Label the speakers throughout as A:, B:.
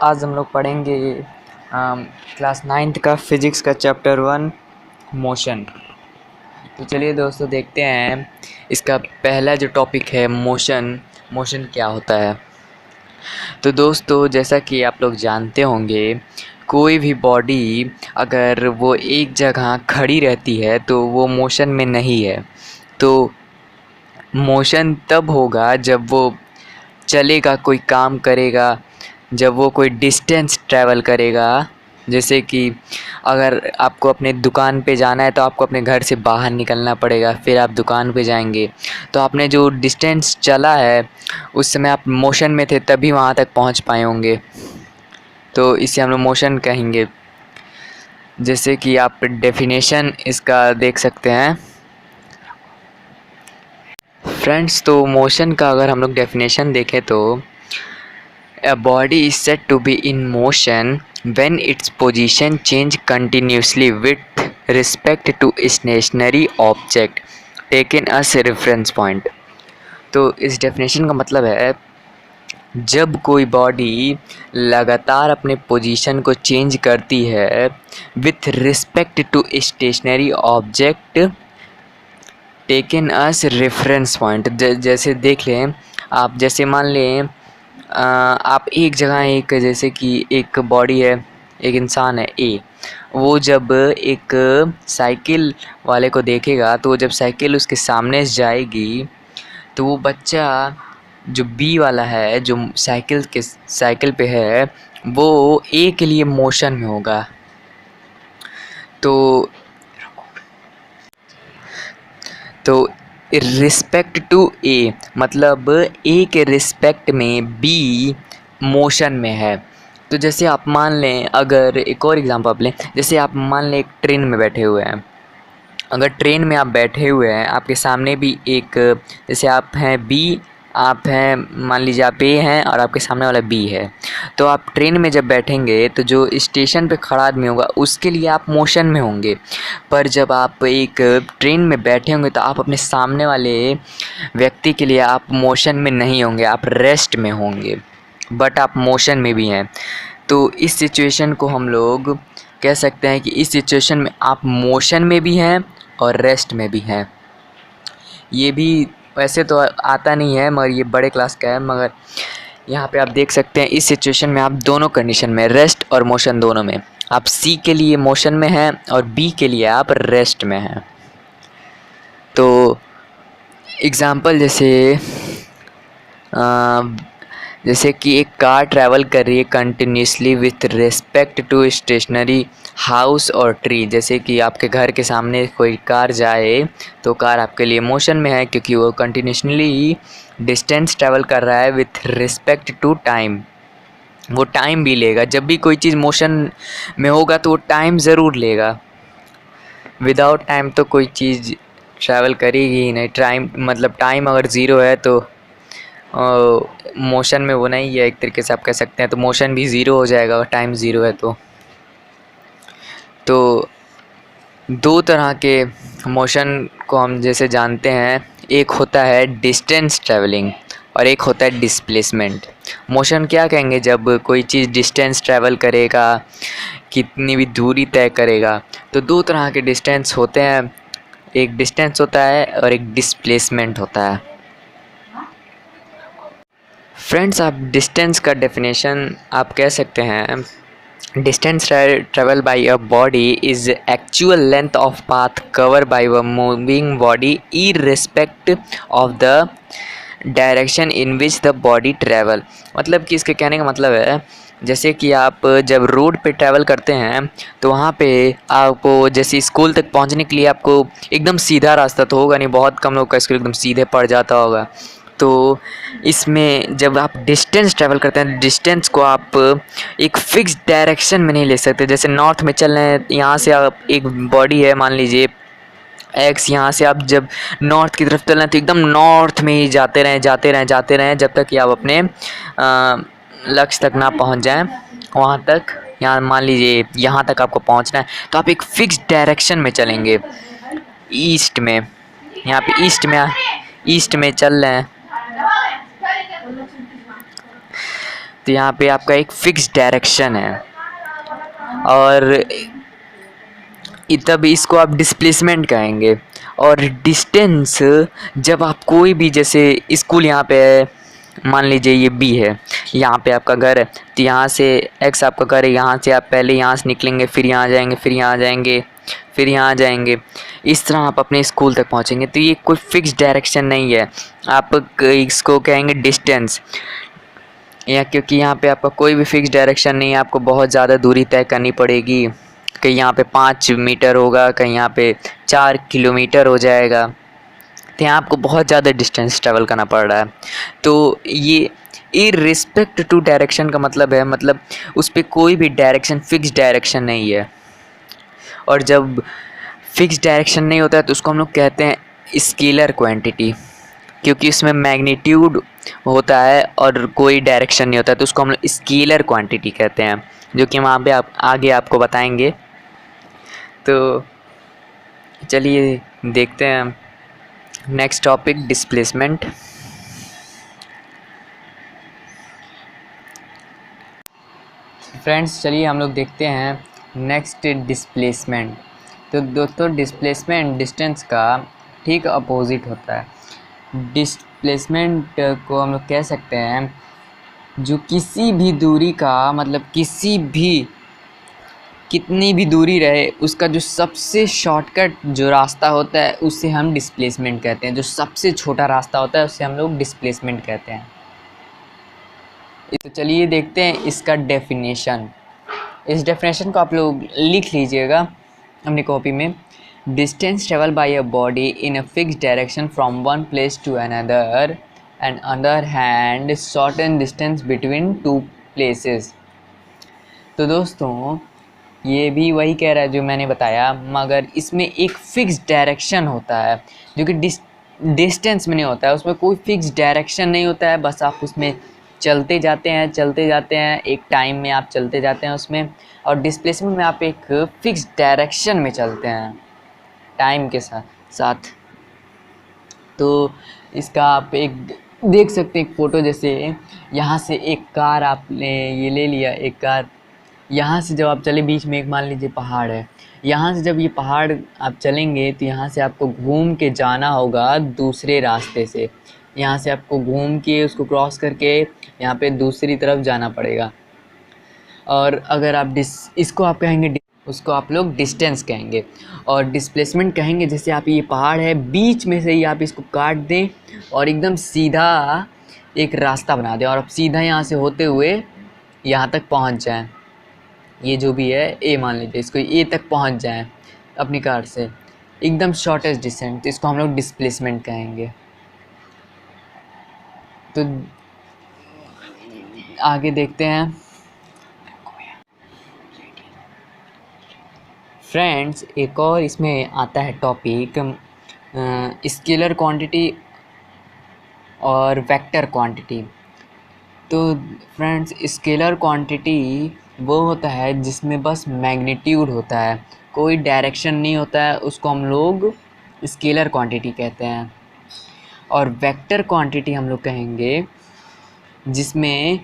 A: आज हम लोग पढ़ेंगे क्लास 9th का फिज़िक्स का चैप्टर 1 मोशन। तो चलिए दोस्तों देखते हैं इसका पहला जो टॉपिक है मोशन। मोशन क्या होता है? तो दोस्तों जैसा कि आप लोग जानते होंगे, कोई भी बॉडी अगर वो एक जगह खड़ी रहती है तो वो मोशन में नहीं है। तो मोशन तब होगा जब वो चलेगा, कोई काम करेगा, जब वो कोई डिस्टेंस ट्रैवल करेगा। जैसे कि अगर आपको अपने दुकान पे जाना है तो आपको अपने घर से बाहर निकलना पड़ेगा, फिर आप दुकान पे जाएंगे। तो आपने जो डिस्टेंस चला है उस समय आप मोशन में थे, तभी वहाँ तक पहुँच पाए होंगे। तो इसे हम लोग मोशन कहेंगे। जैसे कि आप डेफिनेशन इसका देख सकते हैं फ्रेंड्स। तो मोशन का अगर हम लोग डेफिनेशन देखें तो A body is said to be in motion when its position change continuously with respect to stationary object taken as reference point। तो इस डेफिनेशन का मतलब है जब कोई बॉडी लगातार अपने पोजीशन को चेंज करती है with respect to stationary object taken as reference point. जैसे देख लें आप, जैसे मान लें आप एक जगह, एक जैसे कि एक बॉडी है, एक इंसान है ए, वो जब एक साइकिल वाले को देखेगा तो जब साइकिल उसके सामने से जाएगी तो वो बच्चा जो बी वाला है, जो साइकिल पे है, वो ए के लिए मोशन में होगा। तो रिस्पेक्ट टू ए मतलब ए के रिस्पेक्ट में बी मोशन में है। तो जैसे आप मान लें, अगर एक और एग्जांपल आप लें, जैसे आप मान लें एक ट्रेन में बैठे हुए हैं। अगर ट्रेन में आप बैठे हुए हैं, आपके सामने भी एक, जैसे आप हैं बी, आप हैं, मान लीजिए आप ए हैं और आपके सामने वाला बी है। तो आप ट्रेन में जब बैठेंगे तो जो स्टेशन पे खड़ा आदमी होगा उसके लिए आप मोशन में होंगे। पर जब आप एक ट्रेन में बैठे होंगे तो आप अपने सामने वाले व्यक्ति के लिए आप मोशन में नहीं होंगे, आप रेस्ट में होंगे, बट आप मोशन में भी हैं। तो इस सिचुएशन को हम लोग कह सकते हैं कि इस सिचुएशन में आप मोशन में भी हैं और रेस्ट में भी हैं। ये भी वैसे तो आता नहीं है, मगर ये बड़े क्लास का है। मगर यहाँ पे आप देख सकते हैं इस सिचुएशन में आप दोनों कंडीशन में, रेस्ट और मोशन दोनों में, आप सी के लिए मोशन में हैं और बी के लिए आप रेस्ट में हैं। तो एग्ज़ाम्पल जैसे कि एक कार ट्रैवल कर रही है continuously with respect to stationary house और ट्री। जैसे कि आपके घर के सामने कोई कार जाए तो कार आपके लिए मोशन में है, क्योंकि वो कंटिन्यूसली डिस्टेंस ट्रैवल कर रहा है विथ रिस्पेक्ट टू टाइम। वो टाइम भी लेगा, जब भी कोई चीज़ मोशन में होगा तो वो टाइम ज़रूर लेगा। विदाउट टाइम तो कोई चीज़ ट्रैवल करेगी ही नहीं। टाइम अगर ज़ीरो है तो मोशन में वो नहीं है, एक तरीके से आप कह सकते हैं। तो मोशन भी ज़ीरो हो जाएगा अगर टाइम ज़ीरो है तो दो तरह के मोशन को हम जैसे जानते हैं, एक होता है डिस्टेंस ट्रैवलिंग और एक होता है डिस्प्लेसमेंट। मोशन क्या कहेंगे? जब कोई चीज़ डिस्टेंस ट्रैवल करेगा, कितनी भी दूरी तय करेगा। तो दो तरह के डिस्टेंस होते हैं, एक डिस्टेंस होता है और एक डिस्प्लेसमेंट होता है। फ्रेंड्स, आप डिस्टेंस का डेफिनेशन आप कह सकते हैं, distance travel by a body is actual length of path cover by a moving body irrespective of the direction in which the body travel. मतलब कि इसके कहने का मतलब है, जैसे कि आप जब रोड पे ट्रैवल करते हैं तो वहाँ पे आपको, जैसे स्कूल तक पहुँचने के लिए आपको एकदम सीधा रास्ता तो होगा नहीं, बहुत कम लोग का स्कूल एकदम सीधे पड़ जाता होगा। तो इसमें जब आप डिस्टेंस ट्रैवल करते हैं, डिस्टेंस को आप एक फ़िक्स डायरेक्शन में नहीं ले सकते। जैसे नॉर्थ में चल रहे हैं, यहाँ से आप, एक बॉडी है मान लीजिए एक्स, यहाँ से आप जब नॉर्थ की तरफ चल रहे हैं तो एकदम नॉर्थ में ही जाते रहें जब तक कि आप अपने लक्ष्य तक ना पहुँच जाएं। वहाँ तक, यहाँ मान लीजिए यहाँ तक आपको पहुँचना है तो आप एक फ़िक्स डायरेक्शन में चलेंगे, ईस्ट में। यहाँ पे ईस्ट में चल रहे हैं तो यहाँ पे आपका एक फिक्स डायरेक्शन है, और तब इसको आप डिस्प्लेसमेंट कहेंगे। और डिस्टेंस, जब आप कोई भी, जैसे स्कूल यहाँ पे है, मान लीजिए ये बी है, यहाँ पे आपका घर है, तो यहाँ से एक्स आपका घर है, यहाँ से आप पहले यहाँ से निकलेंगे, फिर यहाँ जाएंगे, फिर यहाँ जाएंगे, फिर यहाँ जाएंगे, इस तरह आप अपने स्कूल तक पहुँचेंगे। तो ये कोई फिक्स डायरेक्शन नहीं है, आप इसको कहेंगे डिस्टेंस। या क्योंकि यहाँ पे आपका कोई भी फिक्स डायरेक्शन नहीं है, आपको बहुत ज़्यादा दूरी तय करनी पड़ेगी। कहीं यहाँ पे 5 मीटर होगा, कहीं यहाँ पे 4 किलोमीटर हो जाएगा, तो यहाँ आपको बहुत ज़्यादा डिस्टेंस ट्रैवल करना पड़ रहा है। तो ये इर्रिस्पेक्ट टू डायरेक्शन का मतलब है, मतलब उस पर कोई भी डायरेक्शन फिक्स डायरेक्शन नहीं है। और जब फिक्स डायरेक्शन नहीं होता है तो उसको हम लोग कहते हैं स्केलर क्वांटिटी, क्योंकि इसमें मैग्नीट्यूड होता है और कोई डायरेक्शन नहीं होता है, तो उसको हम लोग स्केलर क्वांटिटी कहते हैं, जो कि हम आगे आपको बताएंगे। तो चलिए देखते हैं नेक्स्ट टॉपिक, डिस्प्लेसमेंट। फ्रेंड्स चलिए हम लोग देखते हैं नेक्स्ट डिस्प्लेसमेंट। तो दोस्तों डिस्प्लेसमेंट डिस्टेंस का ठीक अपोजिट होता है। डिस्प्लेसमेंट को हम लोग कह सकते हैं जो किसी भी दूरी का, मतलब कितनी भी दूरी रहे उसका जो सबसे शॉर्टकट जो रास्ता होता है उसे हम डिस्प्लेसमेंट कहते हैं। जो सबसे छोटा रास्ता होता है उसे हम लोग डिस्प्लेसमेंट कहते हैं। तो चलिए देखते हैं इसका डेफिनेशन। इस डेफिनेशन को आप लोग लिख लीजिएगा अपनी कॉपी में। Distance travel by a body in a fixed direction from one place to another and other hand shortest distance between two places. तो दोस्तों ये भी वही कह रहा है जो मैंने बताया, मगर इसमें एक फ़िक्स डायरेक्शन होता है जो कि डिस्टेंस में नहीं होता है। उसमें कोई फ़िक्स डायरेक्शन नहीं होता है, बस आप उसमें चलते जाते हैं, एक टाइम में आप चलते जाते हैं उसमें। और डिस्प्लेसमेंट में आप एक फ़िक्स डायरेक्शन में चलते हैं टाइम के साथ। तो इसका आप एक देख सकते हैं एक फ़ोटो, जैसे यहाँ से एक कार आपने ये ले लिया, एक कार यहाँ से जब आप चले, बीच में एक मान लीजिए पहाड़ है, यहाँ से जब ये पहाड़ आप चलेंगे तो यहाँ से आपको घूम के जाना होगा दूसरे रास्ते से। यहाँ से आपको घूम के उसको क्रॉस करके यहाँ पे दूसरी तरफ जाना पड़ेगा। और अगर आप इसको आप कहेंगे, उसको आप लोग डिस्टेंस कहेंगे। और डिस्प्लेसमेंट कहेंगे जैसे आप ये पहाड़ है, बीच में से ही आप इसको काट दें और एकदम सीधा एक रास्ता बना दें और आप सीधा यहाँ से होते हुए यहाँ तक पहुँच जाएँ। ये जो भी है ए मान लीजिए, इसको ए तक पहुंच जाएं अपनी कार से, एकदम शॉर्टेस्ट डिस्टेंस, तो इसको हम लोग डिस्प्लेसमेंट कहेंगे। तो आगे देखते हैं फ्रेंड्स। एक और इसमें आता है टॉपिक स्केलर क्वांटिटी और वेक्टर क्वांटिटी। तो फ्रेंड्स स्केलर क्वांटिटी वो होता है जिसमें बस मैग्नीट्यूड होता है, कोई डायरेक्शन नहीं होता है, उसको हम लोग स्केलर क्वांटिटी कहते हैं। और वेक्टर क्वांटिटी हम लोग कहेंगे जिसमें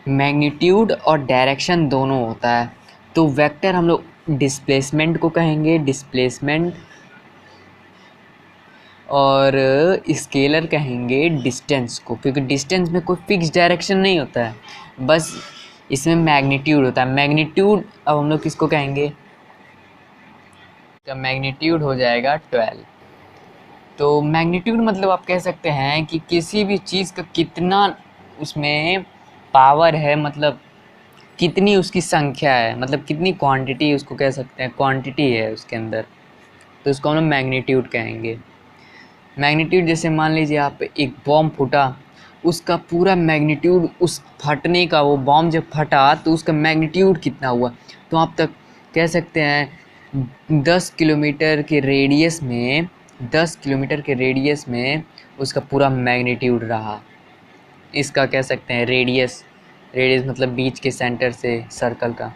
A: मैग्नीट्यूड और डायरेक्शन दोनों होता है। तो वेक्टर हम लोग डिस्प्लेसमेंट को कहेंगे, डिस्प्लेसमेंट, और स्केलर कहेंगे डिस्टेंस को, क्योंकि डिस्टेंस में कोई फिक्स डायरेक्शन नहीं होता है, बस इसमें मैग्नीट्यूड होता है। मैग्नीट्यूड अब हम लोग किसको कहेंगे, तो मैग्नीट्यूड हो जाएगा 12। तो मैग्नीट्यूड मतलब आप कह सकते हैं कि किसी भी चीज़ का कितना उसमें पावर है, मतलब कितनी उसकी संख्या है, मतलब कितनी क्वांटिटी उसको कह सकते हैं, क्वांटिटी है उसके अंदर, तो उसको हम लोग मैग्नीट्यूड कहेंगे। मैग्नीट्यूड जैसे मान लीजिए आप एक बॉम्ब फूटा, उसका पूरा मैग्नीट्यूड, उस फटने का, वो बॉम्ब जब फटा तो उसका मैग्नीट्यूड कितना हुआ, तो आप तक कह सकते हैं 10 किलोमीटर के रेडियस में, 10 किलोमीटर के रेडियस में उसका पूरा मैग्नीट्यूड रहा। इसका कह सकते हैं रेडियस मतलब बीच के सेंटर से सर्कल का।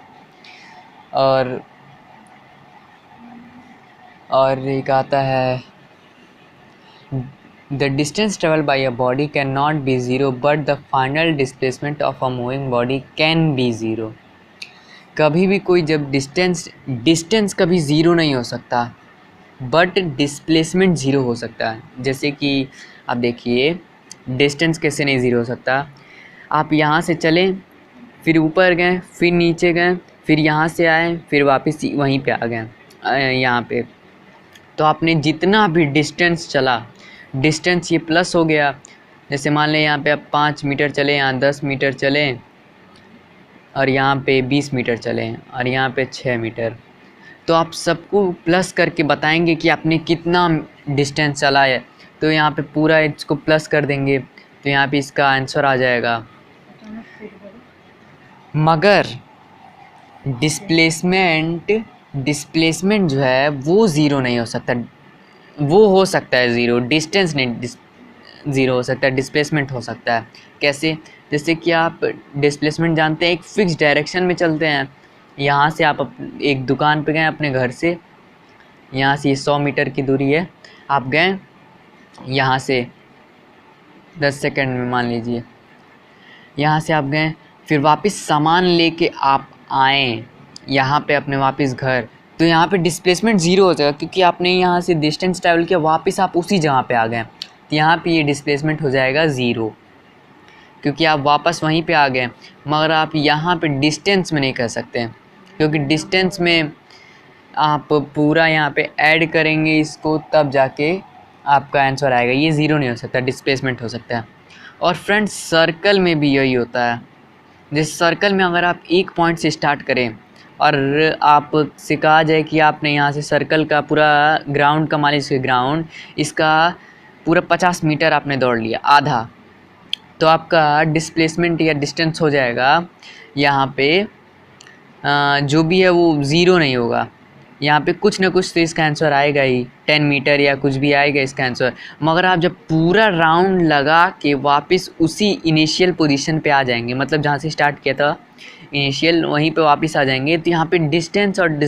A: और एक आता है the distance travel by a body can not be zero but the final displacement of a moving body can be zero. कभी भी कोई जब डिस्टेंस कभी ज़ीरो नहीं हो सकता बट डिस्प्लेसमेंट ज़ीरो हो सकता है। जैसे कि आप देखिए डिस्टेंस कैसे नहीं ज़ीरो हो सकता। आप यहाँ से चलें, फिर ऊपर गए, फिर नीचे गए, फिर यहाँ से आए, फिर वापस वहीं पे आ गए यहाँ पे, तो आपने जितना भी डिस्टेंस चला, डिस्टेंस ये प्लस हो गया। जैसे मान लें यहाँ पे आप 5 मीटर चले, यहाँ 10 मीटर चलें, और यहाँ पे 20 मीटर चलें, और यहाँ पे 6 मीटर, तो आप सबको प्लस करके बताएंगे कि आपने कितना डिस्टेंस चला है। तो यहाँ पे पूरा इसको प्लस कर देंगे, तो यहाँ पे इसका आंसर आ जाएगा। मगर डिस्प्लेसमेंट जो है वो ज़ीरो नहीं हो सकता। वो हो सकता है ज़ीरो, डिस्टेंस नहीं ज़ीरो हो सकता है, डिस्प्लेसमेंट हो सकता है। कैसे? जैसे कि आप डिस्प्लेसमेंट जानते हैं, एक फ़िक्स डायरेक्शन में चलते हैं। यहाँ से आप एक दुकान पे गए अपने घर से, यहाँ से 100 मीटर की दूरी है, आप गए यहाँ से 10 सेकंड में, मान लीजिए यहाँ से आप गए, फिर वापस सामान लेके आप आएँ यहाँ पे अपने वापस घर, तो यहाँ पे डिस्प्लेसमेंट ज़ीरो हो जाएगा क्योंकि आपने यहाँ से डिस्टेंस ट्रैवल किया, वापस आप उसी जगह पे आ गए, तो यहाँ पे ये डिस्प्लेसमेंट हो जाएगा ज़ीरो क्योंकि आप वापस वहीं पे आ गए। मगर आप यहाँ पे डिस्टेंस में नहीं कर सकते क्योंकि डिस्टेंस में आप पूरा यहाँ पे ऐड करेंगे इसको, तब जाके आपका आंसर आएगा। ये ज़ीरो नहीं हो सकता, डिस्प्लेसमेंट हो सकता है। और फ्रेंड्स सर्कल में भी यही होता है। जिस सर्कल में अगर आप एक पॉइंट से स्टार्ट करें और आप से कहा जाए कि आपने यहाँ से सर्कल का पूरा ग्राउंड का, मान लीजिए ग्राउंड इसका पूरा 50 मीटर आपने दौड़ लिया, आधा, तो आपका डिस्प्लेसमेंट या डिस्टेंस हो जाएगा यहाँ पे जो भी है वो ज़ीरो नहीं होगा। यहाँ पे कुछ ना कुछ तो इसका आंसर आएगा ही, 10 मीटर या कुछ भी आएगा इसका आंसर। मगर आप जब पूरा राउंड लगा के वापस उसी इनिशियल पोजीशन पे आ जाएंगे, मतलब जहाँ से स्टार्ट किया था इनिशियल, वहीं पे वापस आ जाएंगे, तो यहाँ पे डिस्टेंस और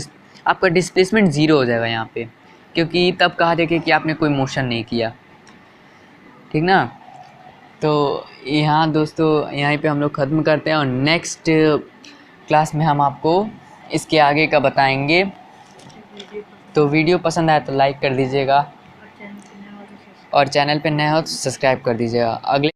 A: आपका डिस्प्लेसमेंट ज़ीरो हो जाएगा यहाँ पे, क्योंकि तब कहा जाएगा कि आपने कोई मोशन नहीं किया। ठीक ना? तो यहाँ दोस्तों यहीं पे हम लोग ख़त्म करते हैं और नेक्स्ट क्लास में हम आपको इसके आगे का बताएंगे। तो वीडियो पसंद आया तो लाइक कर दीजिएगा और चैनल पे नए हो तो सब्सक्राइब कर दीजिएगा। अगले